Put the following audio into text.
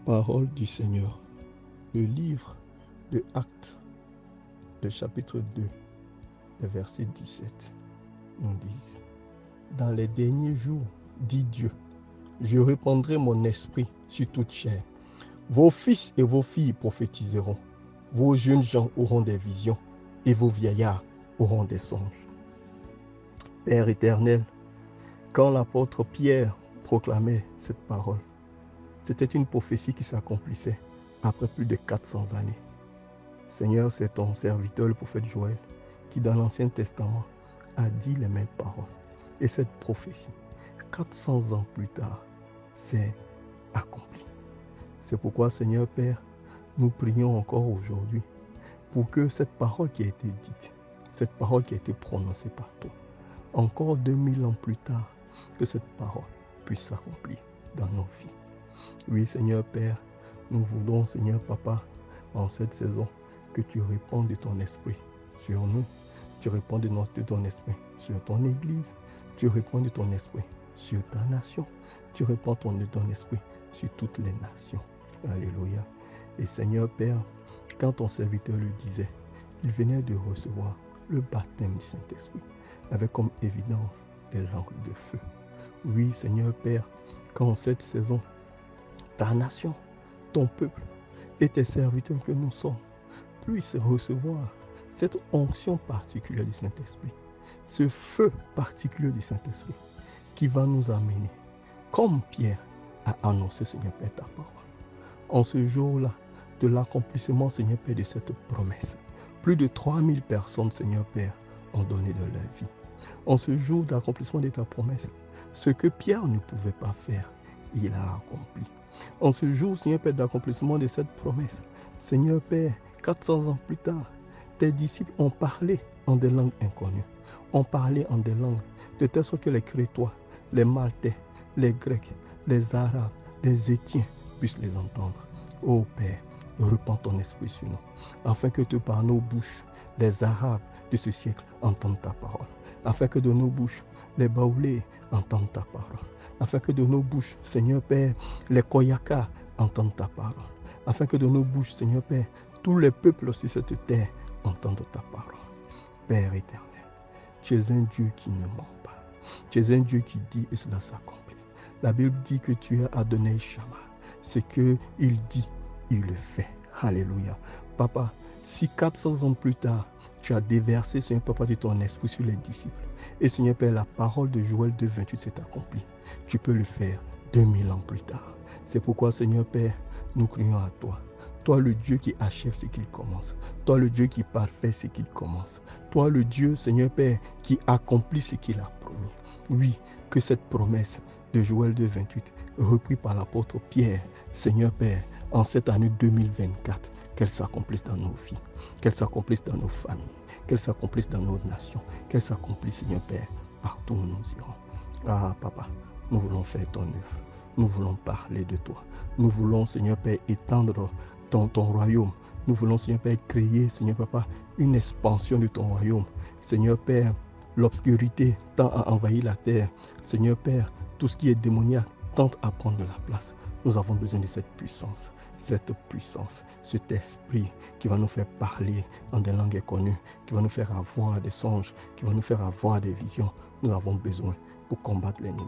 Parole du Seigneur. Le livre de Actes, le chapitre 2, le verset 17, nous dit: Dans les derniers jours, dit Dieu, je répandrai mon esprit sur toute chair. Vos fils et vos filles prophétiseront. Vos jeunes gens auront des visions et vos vieillards auront des songes. Père éternel, quand l'apôtre Pierre proclamait cette parole, c'était une prophétie qui s'accomplissait après plus de 400 années. Seigneur, c'est ton serviteur, le prophète Joël, qui dans l'Ancien Testament a dit les mêmes paroles. Et cette prophétie, 400 ans plus tard, s'est accomplie. C'est pourquoi, Seigneur Père, nous prions encore aujourd'hui pour que cette parole qui a été dite, cette parole qui a été prononcée par toi, encore 2000 ans plus tard, que cette parole puisse s'accomplir dans nos vies. Oui, Seigneur Père, nous voulons, Seigneur Papa, en cette saison, que tu répandes de ton esprit sur nous. Tu répandes de ton esprit sur ton Église. Tu répandes de ton esprit sur ta nation. Tu répands de ton esprit sur toutes les nations. Alléluia. Et Seigneur Père, quand ton serviteur le disait, il venait de recevoir le baptême du Saint-Esprit, avec comme évidence les langues de feu. Oui, Seigneur Père, qu'en cette saison, ta nation, ton peuple et tes serviteurs que nous sommes puissent recevoir cette onction particulière du Saint-Esprit, ce feu particulier du Saint-Esprit qui va nous amener, comme Pierre a annoncé, Seigneur Père, ta parole. En ce jour-là, de l'accomplissement, Seigneur Père, de cette promesse, plus de 3000 personnes, Seigneur Père, ont donné de leur vie. En ce jour d'accomplissement de ta promesse, ce que Pierre ne pouvait pas faire, il a accompli. En ce jour, Seigneur Père, d'accomplissement de cette promesse, Seigneur Père, 400 ans plus tard, tes disciples ont parlé en des langues inconnues, ont parlé en des langues, de telle sorte que les Crétois, les Maltais, les Grecs, les Arabes, les Étiens puissent les entendre. Ô Père, répands ton esprit sur nous, afin que par nos bouches, les Arabes de ce siècle entendent ta parole, afin que de nos bouches, les Baoulés entendent ta parole, afin que de nos bouches, Seigneur Père, les Koyaka entendent ta parole, afin que de nos bouches, Seigneur Père, tous les peuples sur cette terre entendent ta parole. Père éternel, tu es un Dieu qui ne ment pas. Tu es un Dieu qui dit et cela s'accomplit. La Bible dit que tu es Adonai Shama. Ce qu'il dit, il le fait. Alléluia. Papa, si 400 ans plus tard, tu as déversé, Seigneur Papa, de ton esprit sur les disciples, et Seigneur Père, la parole de Joël 2,28 s'est accomplie, tu peux le faire 2000 ans plus tard. C'est pourquoi, Seigneur Père, nous crions à toi. Toi, le Dieu qui achève ce qu'il commence. Toi, le Dieu qui parfait ce qu'il commence. Toi, le Dieu, Seigneur Père, qui accomplit ce qu'il a promis. Oui, que cette promesse de Joël 2,28, reprise par l'apôtre Pierre, Seigneur Père, en cette année 2024, qu'elle s'accomplisse dans nos vies, qu'elle s'accomplisse dans nos familles, qu'elle s'accomplisse dans nos nations, qu'elle s'accomplisse, Seigneur Père, partout où nous irons. Ah, Papa, nous voulons faire ton œuvre. Nous voulons parler de toi. Nous voulons, Seigneur Père, étendre ton royaume. Nous voulons, Seigneur Père, créer, Seigneur Papa, une expansion de ton royaume. Seigneur Père, l'obscurité tend à envahir la terre. Seigneur Père, tout ce qui est démoniaque tente à prendre de la place. Nous avons besoin de cette puissance, cet esprit qui va nous faire parler en des langues inconnues, qui va nous faire avoir des songes, qui va nous faire avoir des visions. Nous avons besoin pour combattre l'ennemi.